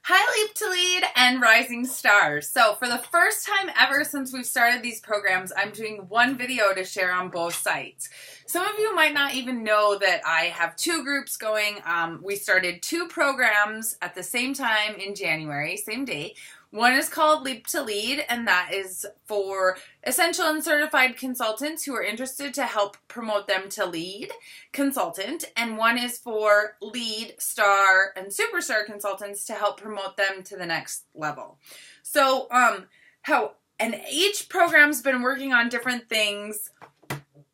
Hi, Leap to Lead and Rising Stars. So for the first time ever since we've started these programs, I'm doing one video to share on both sites. Some of you might not even know that I have two groups going. We started two programs at the same time in January, same day. One is called Leap to Lead, and that is for essential and certified consultants who are interested to help promote them to lead consultant. And one is for lead, star, and superstar consultants to help promote them to the next level. So, and each program's been working on different things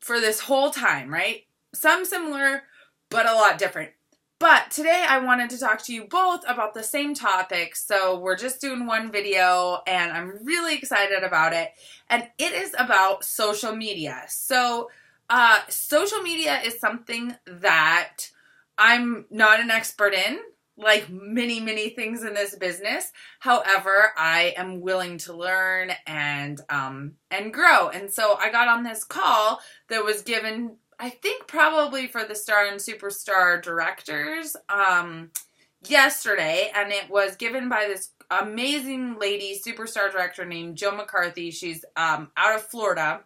for this whole time, right? Some similar, but a lot different. But today I wanted to talk to you both about the same topic, so we're just doing one video, and I'm really excited about it, and it is about social media. So, social media is something that I'm not an expert in, like many things in this business. However, I am willing to learn and grow, and so I got on this call that was given, I think probably for the star and superstar directors yesterday, and it was given by this amazing lady, superstar director named Jill McCarthy. She's out of Florida,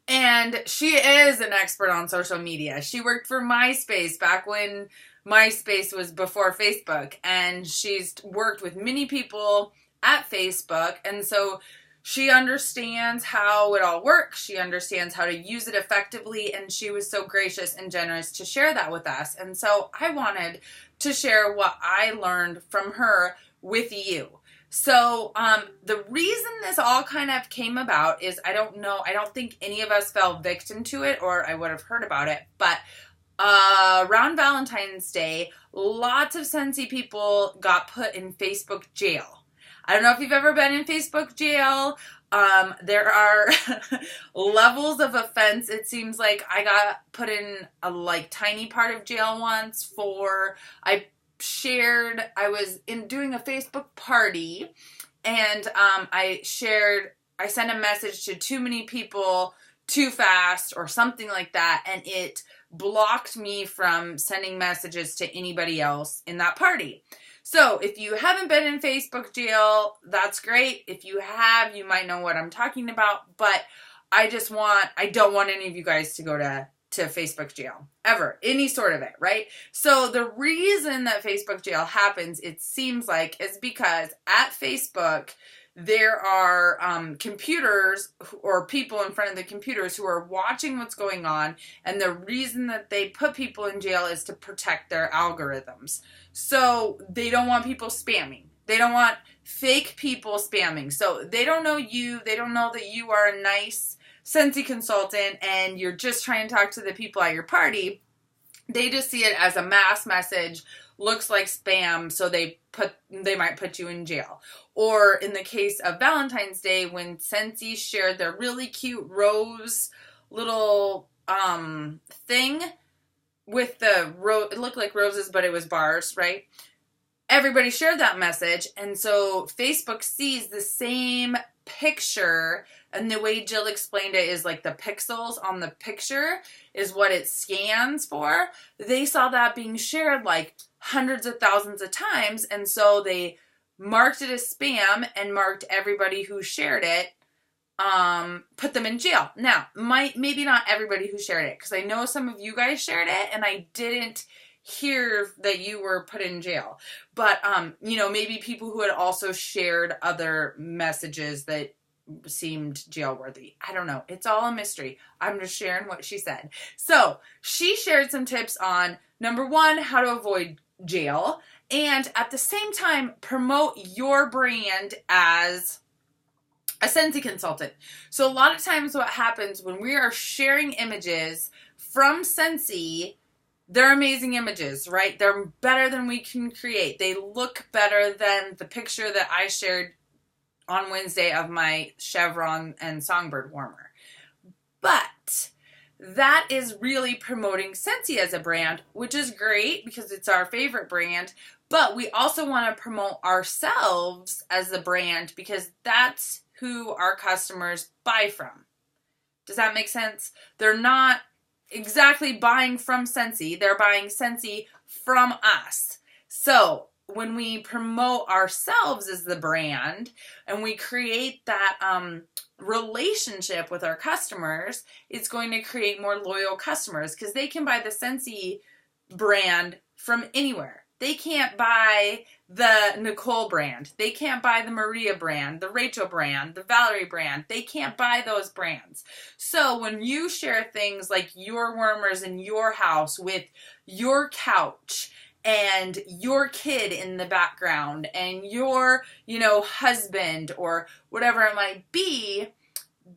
and she is an expert on social media. She worked for MySpace back when MySpace was before Facebook, and she's worked with many people at Facebook, and so she understands how it all works. She understands how to use it effectively, and she was so gracious and generous to share that with us. And so I wanted to share what I learned from her with you. So the reason this all kind of came about is I don't think any of us fell victim to it, or I would have heard about it, but around Valentine's Day, lots of Scentsy people got put in Facebook jail. I don't know if you've ever been in Facebook jail. There are levels of offense. It seems like I got put in a tiny part of jail once I was doing a Facebook party, and I sent a message to too many people too fast or something like that, and it blocked me from sending messages to anybody else in that party. So if you haven't been in Facebook jail, that's great. If you have, you might know what I'm talking about, but I don't want any of you guys to go to Facebook jail, ever, any sort of it, right? So the reason that Facebook jail happens, it seems like, is because at Facebook, there are computers or people in front of the computers who are watching what's going on, and the reason that they put people in jail is to protect their algorithms. So they don't want people spamming. They don't want fake people spamming. So they don't know you. They don't know that you are a nice Scentsy consultant and you're just trying to talk to the people at your party. They just see it as a mass message, looks like spam, so they might put you in jail. Or in the case of Valentine's Day, when Scentsy shared their really cute rose little thing with the it looked like roses, but it was bars, right? Everybody shared that message, and so Facebook sees the same picture, and the way Jill explained it is like the pixels on the picture is what it scans for. They saw that being shared like hundreds of thousands of times, and so they marked it as spam and marked everybody who shared it, put them in jail. Now, maybe not everybody who shared it, because I know some of you guys shared it, and I didn't hear that you were put in jail. But, maybe people who had also shared other messages that seemed jail-worthy. I don't know. It's all a mystery. I'm just sharing what she said. So, she shared some tips on, number one, how to avoid jail, and at the same time, promote your brand as a Scentsy consultant. So a lot of times what happens when we are sharing images from Scentsy, they're amazing images, right? They're better than we can create. They look better than the picture that I shared on Wednesday of my chevron and songbird warmer. But that is really promoting Scentsy as a brand, which is great because it's our favorite brand. But we also want to promote ourselves as a brand because that's who our customers buy from. Does that make sense? They're not exactly buying from Scentsy. They're buying Scentsy from us. So when we promote ourselves as the brand and we create that relationship with our customers, it's going to create more loyal customers because they can buy the Scentsy brand from anywhere. They can't buy the Nicole brand. They can't buy the Maria brand, the Rachel brand, the Valerie brand. They can't buy those brands. So when you share things like your warmers in your house with your couch and your kid in the background and your, husband or whatever it might be,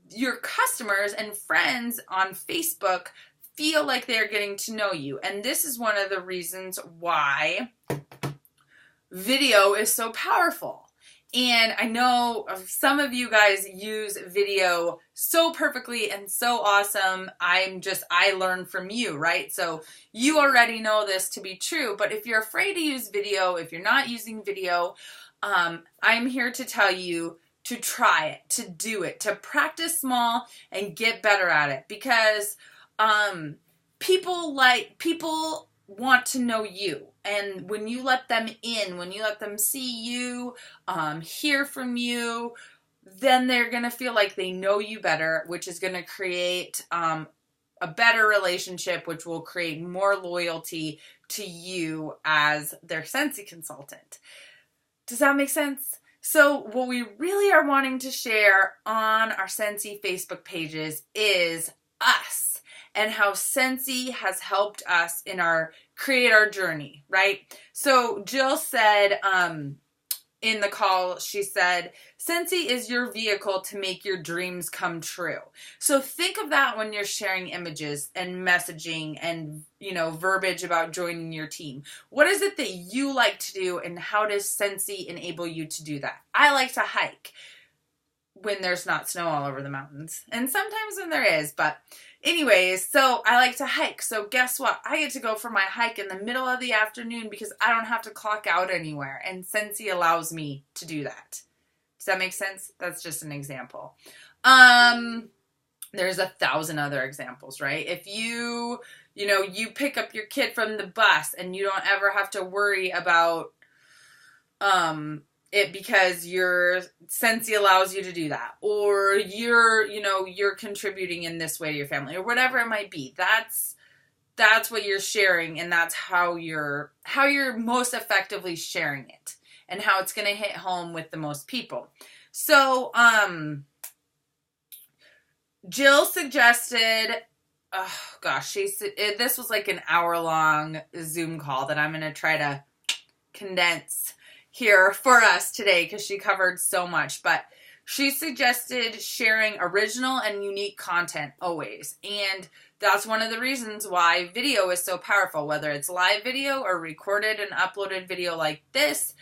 your customers and friends on Facebook feel like they're getting to know you. And this is one of the reasons why video is so powerful. And I know some of you guys use video so perfectly and so awesome. I learn from you, right? So you already know this to be true. But if you're afraid to use video, if you're not using video, I'm here to tell you to try it, to do it, to practice small and get better at it. Because people want to know you. And when you let them in, when you let them see you, hear from you, then they're going to feel like they know you better, which is going to create a better relationship, which will create more loyalty to you as their Scentsy consultant. Does that make sense? So what we really are wanting to share on our Scentsy Facebook pages is us and how Scentsy has helped us in create our journey, right? So Jill said in the call, she said, Scentsy is your vehicle to make your dreams come true. So think of that when you're sharing images and messaging and, verbiage about joining your team. What is it that you like to do and how does Scentsy enable you to do that? I like to hike when there's not snow all over the mountains. And sometimes when there is, but anyways, so I like to hike. So guess what? I get to go for my hike in the middle of the afternoon because I don't have to clock out anywhere. And Scentsy allows me to do that. Does that make sense? That's just an example. There's 1,000 other examples, right? If you pick up your kid from the bus and you don't ever have to worry about it because your Scentsy allows you to do that, or you're contributing in this way to your family, or whatever it might be. That's what you're sharing, and that's how you're most effectively sharing it, and how it's going to hit home with the most people. So, Jill suggested, this was like an hour-long Zoom call that I'm going to try to condense here for us today because she covered so much, but she suggested sharing original and unique content always. And that's one of the reasons why video is so powerful, whether it's live video or recorded and uploaded video like this.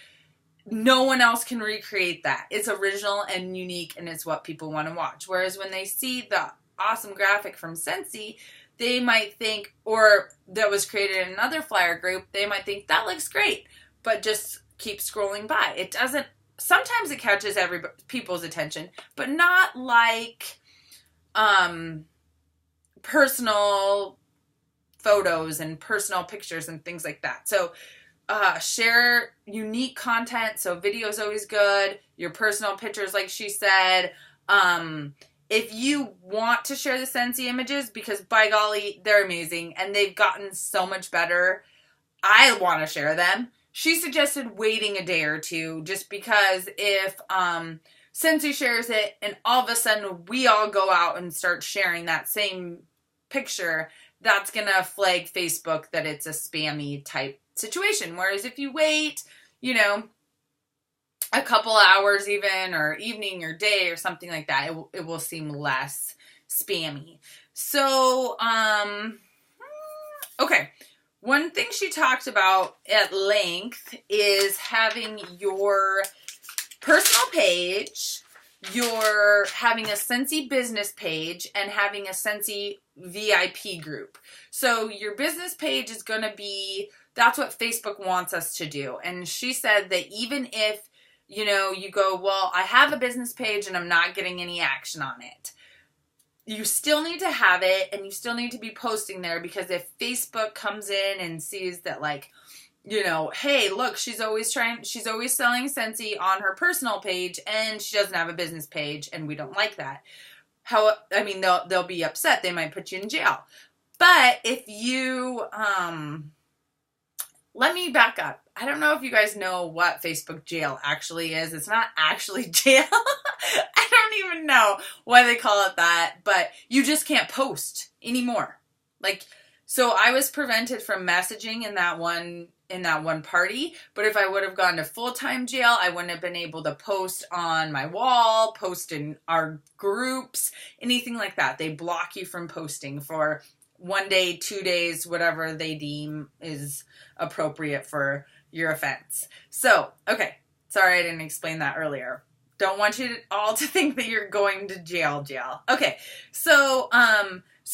No one else can recreate that. It's original and unique, and it's what people want to watch. Whereas when they see the awesome graphic from Scentsy, they might think, or that was created in another flyer group, they might think that looks great, but just keep scrolling by. It doesn't, sometimes it catches people's attention, but not like personal photos and personal pictures and things like that. So share unique content. So video is always good. Your personal pictures, like she said. If you want to share the Scentsy images, because by golly, they're amazing and they've gotten so much better, I want to share them. She suggested waiting a day or two just because if Scentsy shares it and all of a sudden we all go out and start sharing that same picture, that's going to flag Facebook that it's a spammy type situation. Whereas if you wait, a couple hours even, or evening or day or something like that, it will seem less spammy. So, okay. One thing she talked about at length is having your personal page, having a Scentsy business page, and having a Scentsy VIP group. So your business page is going to be, that's what Facebook wants us to do. And she said that even if, you go, well, I have a business page and I'm not getting any action on it, you still need to have it and you still need to be posting there, because if Facebook comes in and sees that hey, look, she's always selling Scentsy on her personal page and she doesn't have a business page and we don't like that. They'll be upset. They might put you in jail. But if you, let me back up. I don't know if you guys know what Facebook jail actually is. It's not actually jail. I don't even know why they call it that, but you just can't post anymore. So I was prevented from messaging in that one party, but if I would have gone to full-time jail, I wouldn't have been able to post on my wall, post in our groups, anything like that. They block you from posting for 1 day, 2 days, whatever they deem is appropriate for your offense. So, okay. Sorry I didn't explain that earlier. Don't want you all to think that you're going to jail. Okay. So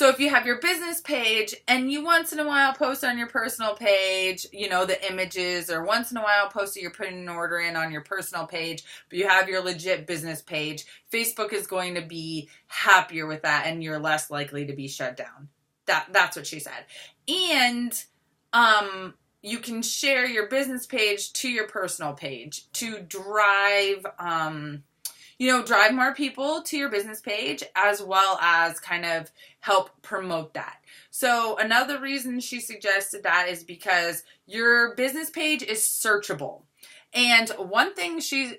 if you have your business page and you once in a while post on your personal page, the images, or once in a while post that you're putting an order in on your personal page, but you have your legit business page, Facebook is going to be happier with that and you're less likely to be shut down. That's what she said. And you can share your business page to your personal page to drive more people to your business page, as well as kind of help promote that. So another reason she suggested that is because your business page is searchable. And one thing she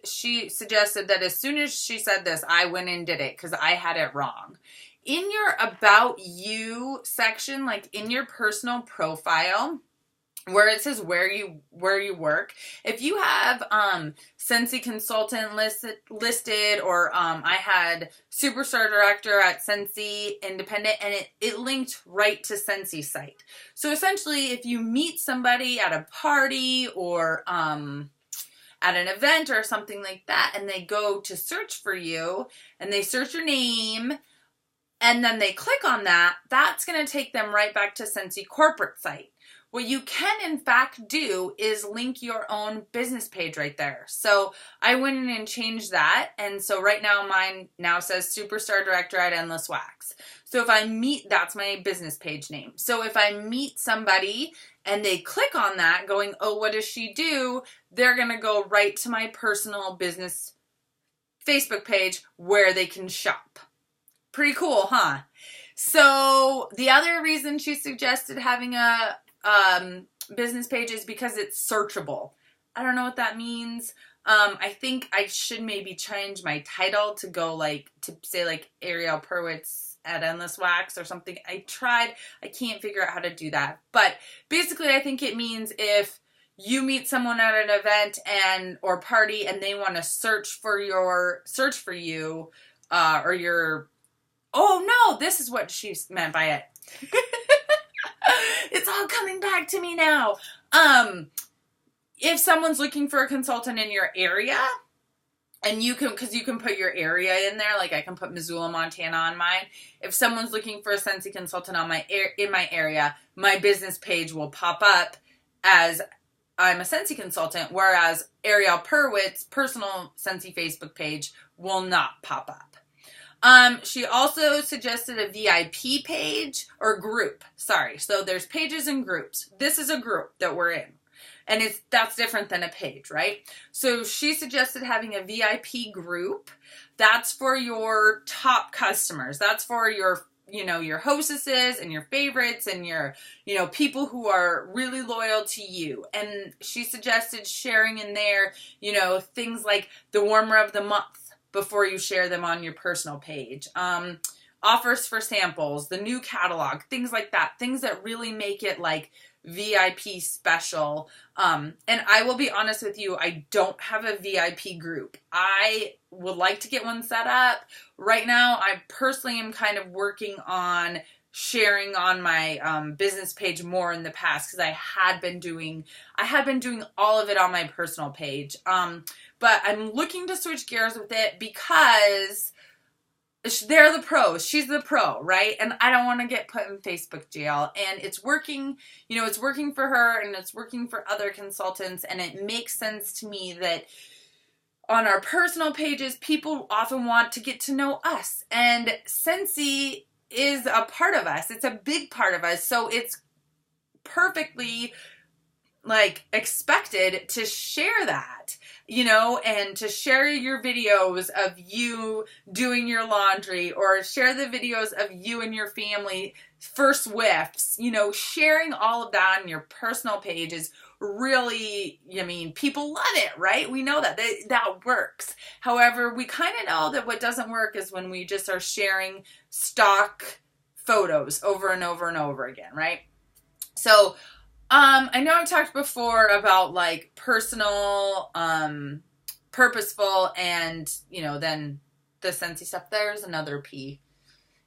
suggested, that as soon as she said this, I went and did it because I had it wrong. In your About You section, like in your personal profile, where it says where you work, if you have Scentsy consultant listed, or I had superstar director at Scentsy independent, and it linked right to Scentsy site. So essentially, if you meet somebody at a party or at an event or something like that, and they go to search for you and they search your name and then they click on that, that's going to take them right back to Scentsy corporate site. What you can, in fact, do is link your own business page right there. So I went in and changed that. And so right now mine now says Superstar Director at Endless Wax. So if I meet, that's my business page name. So if I meet somebody and they click on that going, oh, what does she do? They're going to go right to my personal business Facebook page where they can shop. Pretty cool, huh? So the other reason she suggested having a business page is because it's searchable. I don't know what that means. I think I should maybe change my title to go to say Ariel Purwitz at Endless Wax or something. I can't figure out how to do that. But basically I think it means if you meet someone at an event or party and they want to search for you, or your, oh no, this is what she meant by it. It's all coming back to me now. If someone's looking for a consultant in your area, and because you can put your area in there, like I can put Missoula, Montana on mine. If someone's looking for a Scentsy consultant in my area, my business page will pop up as I'm a Scentsy consultant, whereas Ariel Purwitz's personal Scentsy Facebook page will not pop up. She also suggested a VIP page or group. Sorry. So there's pages and groups. This is a group that we're in. And that's different than a page, right? So she suggested having a VIP group. That's for your top customers. That's for your hostesses and your favorites and your, people who are really loyal to you. And she suggested sharing in there, things like the warmer of the month before you share them on your personal page. Offers for samples, the new catalog, things like that. Things that really make it VIP special. And I will be honest with you, I don't have a VIP group. I would like to get one set up. Right now, I personally am kind of working on sharing on my business page more in the past, because I had been doing all of it on my personal page. But I'm looking to switch gears with it because they're the pros. She's the pro, right? And I don't want to get put in Facebook jail. And it's working, it's working for her and it's working for other consultants. And it makes sense to me that on our personal pages, people often want to get to know us. And Scentsy is a part of us. It's a big part of us. So it's perfectly like expected to share that, you know, and to share your videos of you doing your laundry, or share the videos of you and your family first whiffs, you know, sharing all of that on your personal page is really, I mean, people love it, right? We know that that works. However, we kind of know that what doesn't work is when we just are sharing stock photos over and over and over again, right? So, I know I've talked before about like personal, purposeful, and, you know, then the Scentsy stuff. There's another P.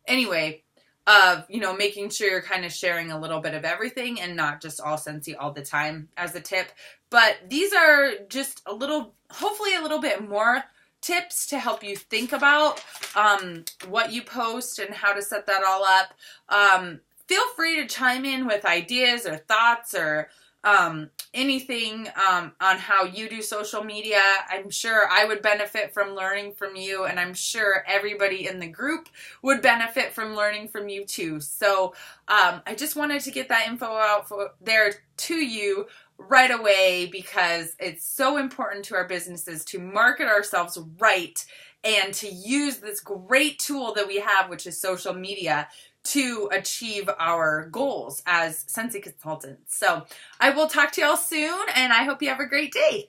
Anyway, of, you know, making sure you're kind of sharing a little bit of everything and not just all Scentsy all the time as a tip. But these are just a little, hopefully a little bit more tips to help you think about what you post and how to set that all up. Feel free to chime in with ideas or thoughts or anything on how you do social media. I'm sure I would benefit from learning from you, and I'm sure everybody in the group would benefit from learning from you too. So I just wanted to get that info out there to you right away, because it's so important to our businesses to market ourselves right and to use this great tool that we have, which is social media, to achieve our goals as Scentsy consultants. So I will talk to y'all soon, and I hope you have a great day.